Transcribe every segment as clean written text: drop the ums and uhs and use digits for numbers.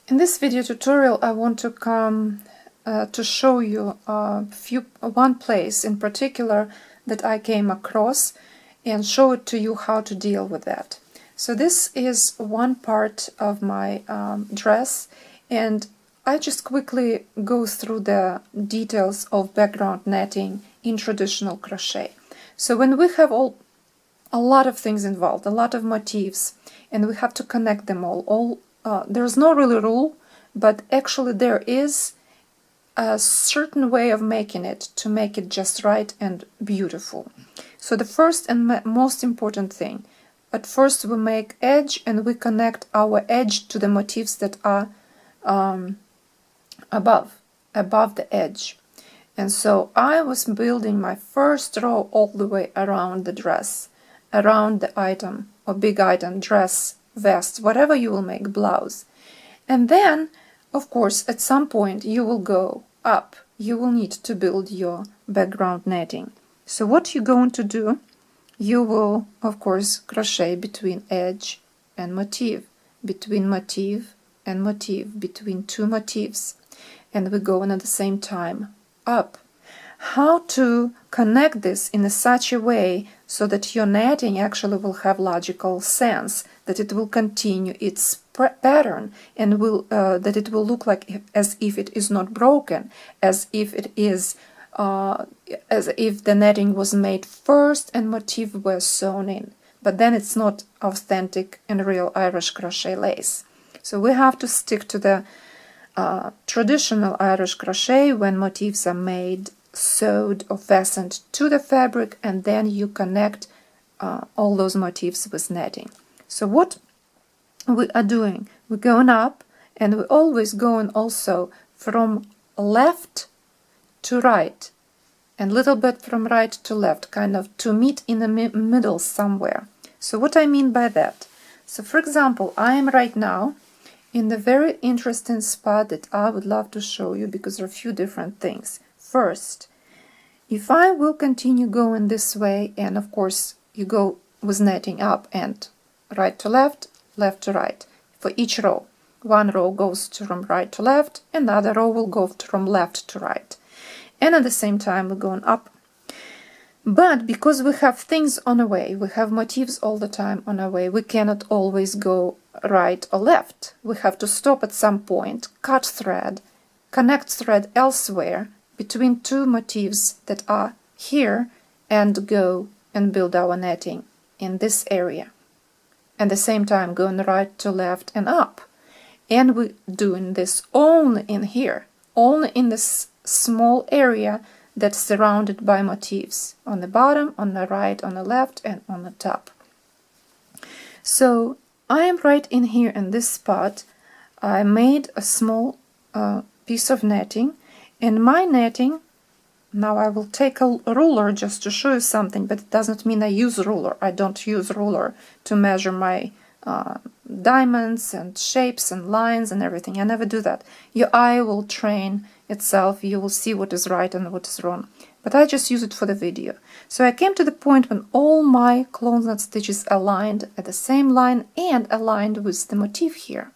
In this video tutorial, I want to come to show you one place in particular that I came across and show it to you how to deal with that. So this is one part of my dress, and I just quickly go through the details of background netting in traditional crochet. So when we have a lot of things involved, a lot of motifs, and we have to connect them all there's no really rule, but actually there is a certain way of making it to make it just right and beautiful. So the first and most important thing, at first we make edge and we connect our edge to the motifs that are above the edge. And so I was building my first row all the way around the dress, around the item or big item, dress, vest, whatever you will make, blouse. And then, of course, at some point you will go up. You will need to build your background netting. So what you're going to do, you will, of course, crochet between edge and motif, between motif and motif, between two motifs. And we're going at the same time up. How to connect this in such a way so that your netting actually will have logical sense, that it will continue its pattern and that it will look like as if it is not broken, as if it is as if the netting was made first and motif were sewn in, but then it's not authentic and real Irish crochet lace. So we have to stick to the traditional Irish crochet when motifs are made, sewed or fastened to the fabric, and then you connect all those motifs with netting. So what we are doing, we're going up, and we're always going also from left to right and a little bit from right to left, kind of to meet in the middle somewhere. So what I mean by that, so for example, I am right now in the very interesting spot that I would love to show you because there are a few different things. First, if I will continue going this way, and of course you go with netting up and right to left, left to right for each row. One row goes from right to left, another row will go from left to right. And at the same time we're going up. But because we have things on the way, we have motifs all the time on our way, we cannot always go right or left. We have to stop at some point, cut thread, connect thread elsewhere between two motifs that are here, and go and build our netting in this area. At the same time going right to left and up. And we're doing this only in here, only in this small area that's surrounded by motifs on the bottom, on the right, on the left, and on the top. So I am right in here in this spot. I made a small piece of netting, and my netting, now I will take a ruler just to show you something, but it doesn't mean I use a ruler. I don't use a ruler to measure my diamonds and shapes and lines and everything. I never do that. Your eye will train itself. You will see what is right and what is wrong. But I just use it for the video. So I came to the point when all my close knot stitches aligned at the same line and aligned with the motif here.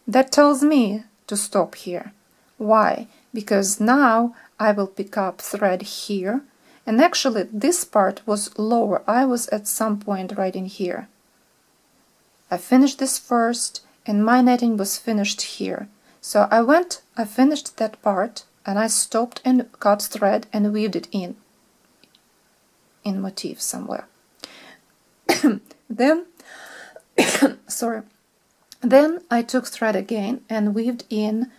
That tells me to stop here. Why? Because now I will pick up thread here, and actually this part was lower. I was at some point right in here. I finished this first, and my netting was finished here. So I finished that part, and I stopped and cut thread and weaved it in motif somewhere. Then, sorry, then I took thread again and weaved in.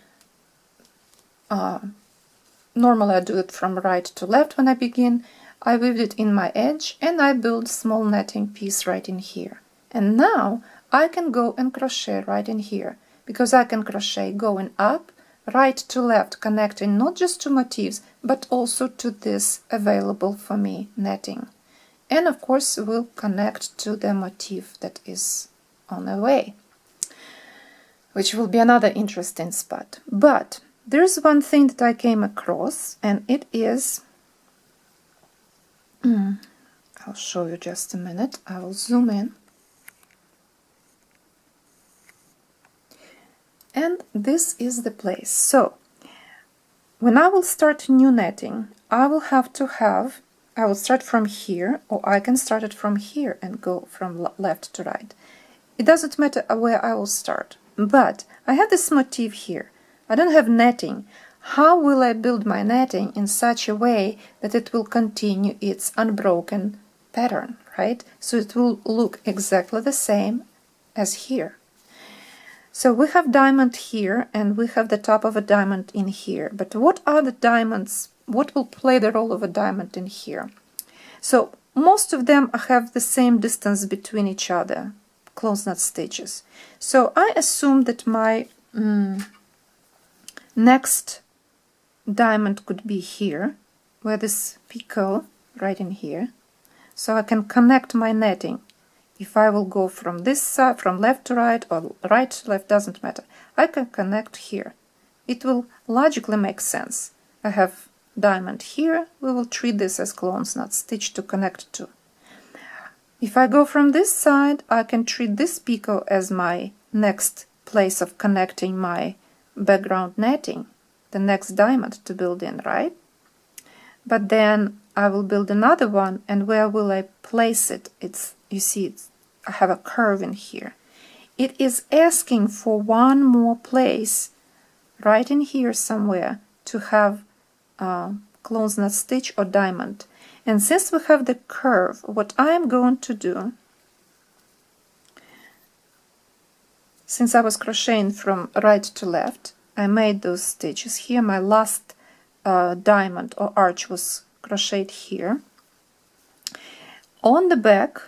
Normally I do it from right to left when I begin. I weaved it in my edge, and I built small netting piece right in here. And now I can go and crochet right in here, because I can crochet going up, right to left, connecting not just to motifs, but also to this available for me netting. And of course we'll connect to the motif that is on the way, which will be another interesting spot. But there's one thing that I came across, and it is, I'll show you just a minute, I will zoom in. And this is the place. So when I will start new netting, I will start from here, or I can start it from here and go from left to right. It doesn't matter where I will start. But I have this motif here. I don't have netting. How will I build my netting in such a way that it will continue its unbroken pattern, right? So it will look exactly the same as here. So we have diamond here, and we have the top of a diamond in here. But what are the diamonds? What will play the role of a diamond in here? So most of them have the same distance between each other, close knot stitches. So I assume that my next diamond could be here, where this picot, right in here. So I can connect my netting. If I will go from this side, from left to right or right to left, doesn't matter. I can connect here. It will logically make sense. I have diamond here. We will treat this as close knot stitch to connect to. If I go from this side, I can treat this picot as my next place of connecting my background netting, the next diamond to build in, right? But then I will build another one, and where will I place it? You see, I have a curve in here. It is asking for one more place, right in here somewhere, to have close knot stitch or diamond. And since we have the curve, what I am going to do, since I was crocheting from right to left, I made those stitches here. My last diamond or arch was crocheted here. On the back,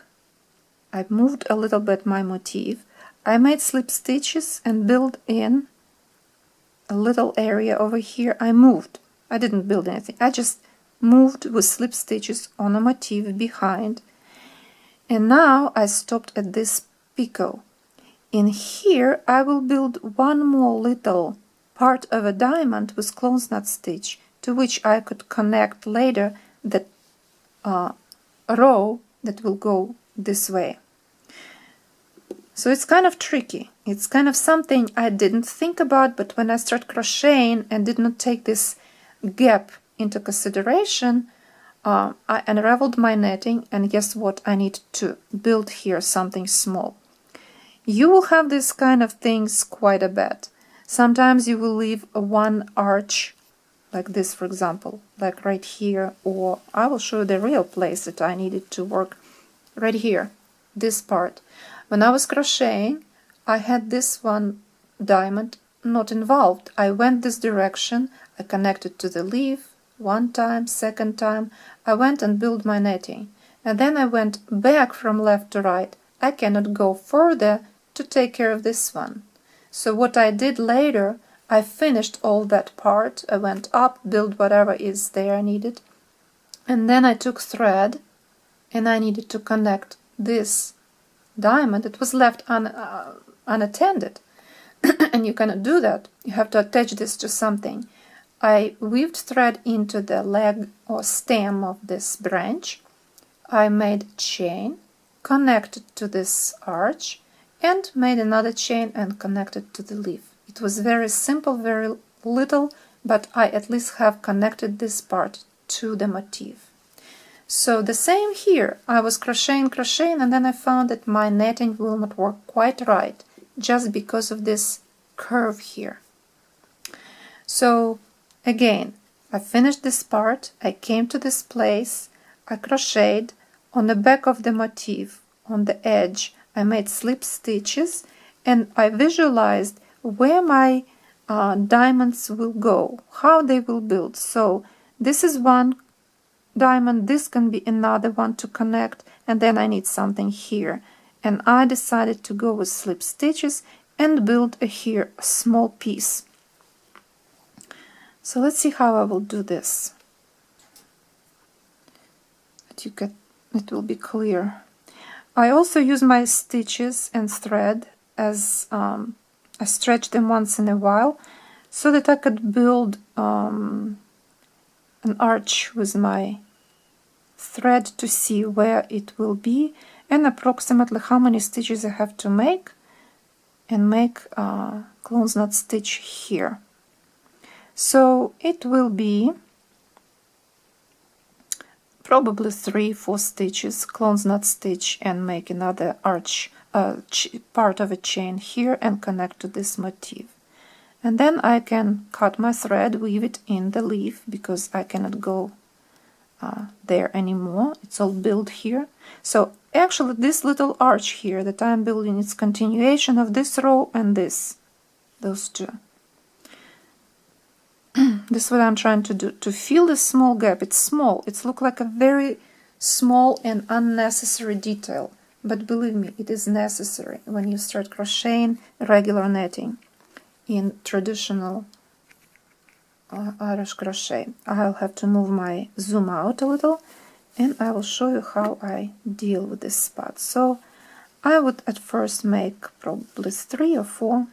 I moved a little bit my motif. I made slip stitches and built in a little area over here. I moved. I didn't build anything. I just moved with slip stitches on a motif behind. And now I stopped at this picot. In here, I will build one more little part of a diamond with close knot stitch, to which I could connect later the row that will go this way. So it's kind of tricky. It's kind of something I didn't think about, but when I start crocheting and did not take this gap into consideration, I unraveled my netting, and guess what? I need to build here something small. You will have this kind of things quite a bit. Sometimes you will leave one arch like this, for example, like right here, or I will show you the real place that I needed to work right here, this part. When I was crocheting, I had this one diamond not involved. I went this direction, I connected to the leaf one time, second time, I went and built my netting, and then I went back from left to right. I cannot go further to take care of this one. So what I did later, I finished all that part. I went up, built whatever is there needed, and then I took thread and I needed to connect this diamond. It was left unattended and you cannot do that. You have to attach this to something. I weaved thread into the leg or stem of this branch. I made a chain, connected to this arch, and made another chain and connected to the leaf. It was very simple, very little, but I at least have connected this part to the motif. So the same here. I was crocheting, and then I found that my netting will not work quite right, just because of this curve here. So again, I finished this part, I came to this place, I crocheted on the back of the motif, on the edge, I made slip stitches, and I visualized where my diamonds will go, how they will build. So this is one diamond, this can be another one to connect, and then I need something here. And I decided to go with slip stitches and build here a small piece. So let's see how I will do this. It will be clear. I also use my stitches and thread as I stretch them once in a while so that I could build an arch with my thread to see where it will be and approximately how many stitches I have to make and make a clone knot stitch here. So it will be probably 3-4 stitches, clone knot stitch, and make another arch, part of a chain here and connect to this motif. And then I can cut my thread, weave it in the leaf, because I cannot go there anymore. It's all built here. So actually this little arch here that I'm building is continuation of this row and those two. This is what I'm trying to do, to fill this small gap. It's small, it's look like a very small and unnecessary detail, but believe me, it is necessary when you start crocheting regular netting in traditional Irish crochet. I'll have to move my zoom out a little, and I will show you how I deal with this spot. So I would at first make probably 3 or 4.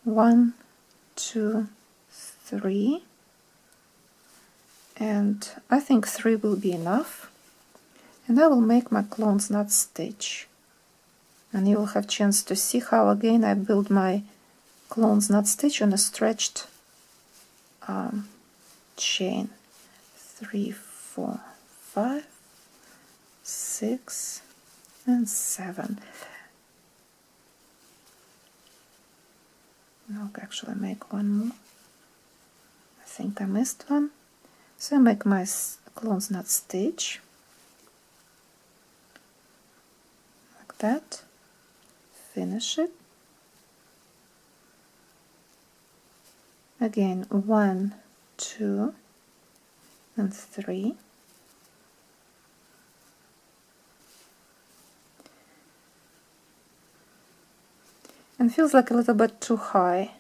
1, 2, 3, and I think 3 will be enough. And I will make my clone knot stitch, and you will have chance to see how again I build my clone knot stitch on a stretched chain. 3, 4, 5, 6, and 7. I'll actually make one more. I think I missed one. So I make my clone knot stitch like that, finish it. Again, 1, 2, and 3. And feels like a little bit too high.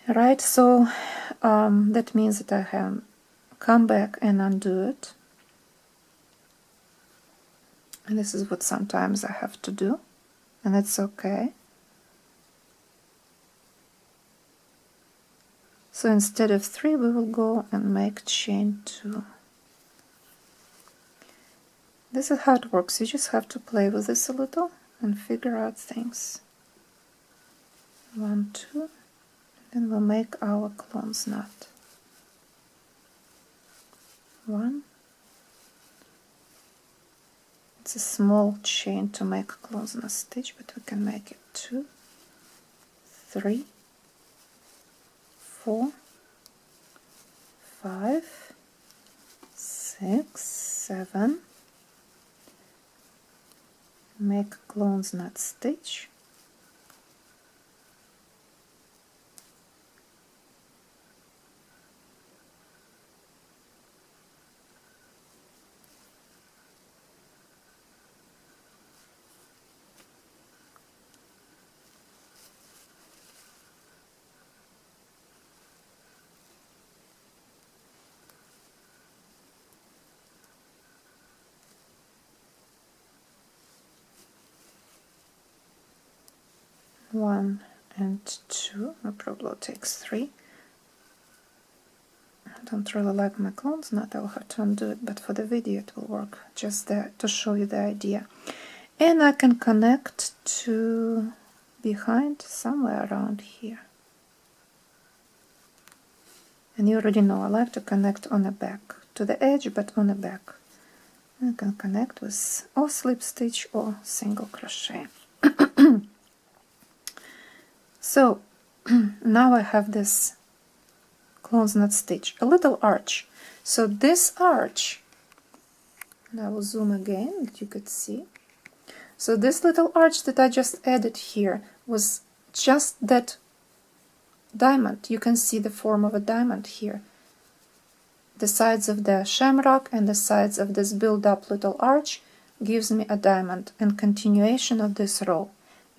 Right, so that means that I have come back and undo it. And this is what sometimes I have to do, and it's okay. So instead of 3, we will go and make chain 2. This is how it works. You just have to play with this a little and figure out things. 1, 2, then we'll make our clone knot. 1. It's a small chain to make a clone knot stitch, but we can make it 2, 3, 4, 5, 6, 7. Make a clone knot stitch. One and 2, it probably takes 3. I don't really like my clone knot, I'll have to undo it, but for the video it will work, just there to show you the idea. And I can connect to behind somewhere around here. And you already know I like to connect on the back, to the edge, but on the back. And I can connect with or slip stitch or single crochet. So now I have this clone knot stitch, a little arch. So this arch, and I will zoom again that you could see. So this little arch that I just added here was just that diamond. You can see the form of a diamond here. The sides of the shamrock and the sides of this build-up little arch gives me a diamond and continuation of this row.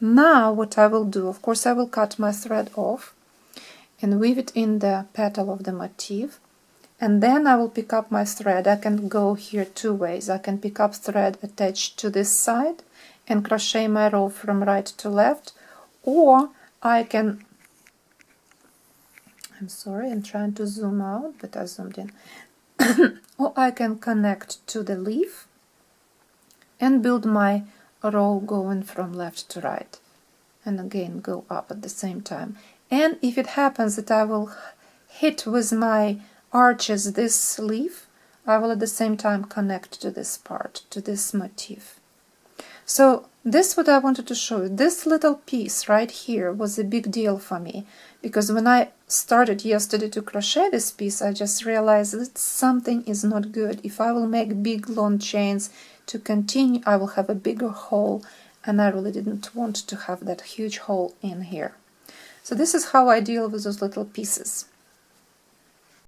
Now what I will do, of course I will cut my thread off and weave it in the petal of the motif, and then I will pick up my thread. I can go here 2 ways. I can pick up thread attached to this side and crochet my row from right to left, or I can, I'm sorry, I'm trying to zoom out, but I zoomed in, or I can connect to the leaf and build my row going from left to right, and again go up at the same time. And if it happens that I will hit with my arches this leaf, I will at the same time connect to this part, to this motif. So this is what I wanted to show you. This little piece right here was a big deal for me, because when I started yesterday to crochet this piece, I just realized that something is not good. If I will make big long chains to continue, I will have a bigger hole, and I really didn't want to have that huge hole in here. So this is how I deal with those little pieces.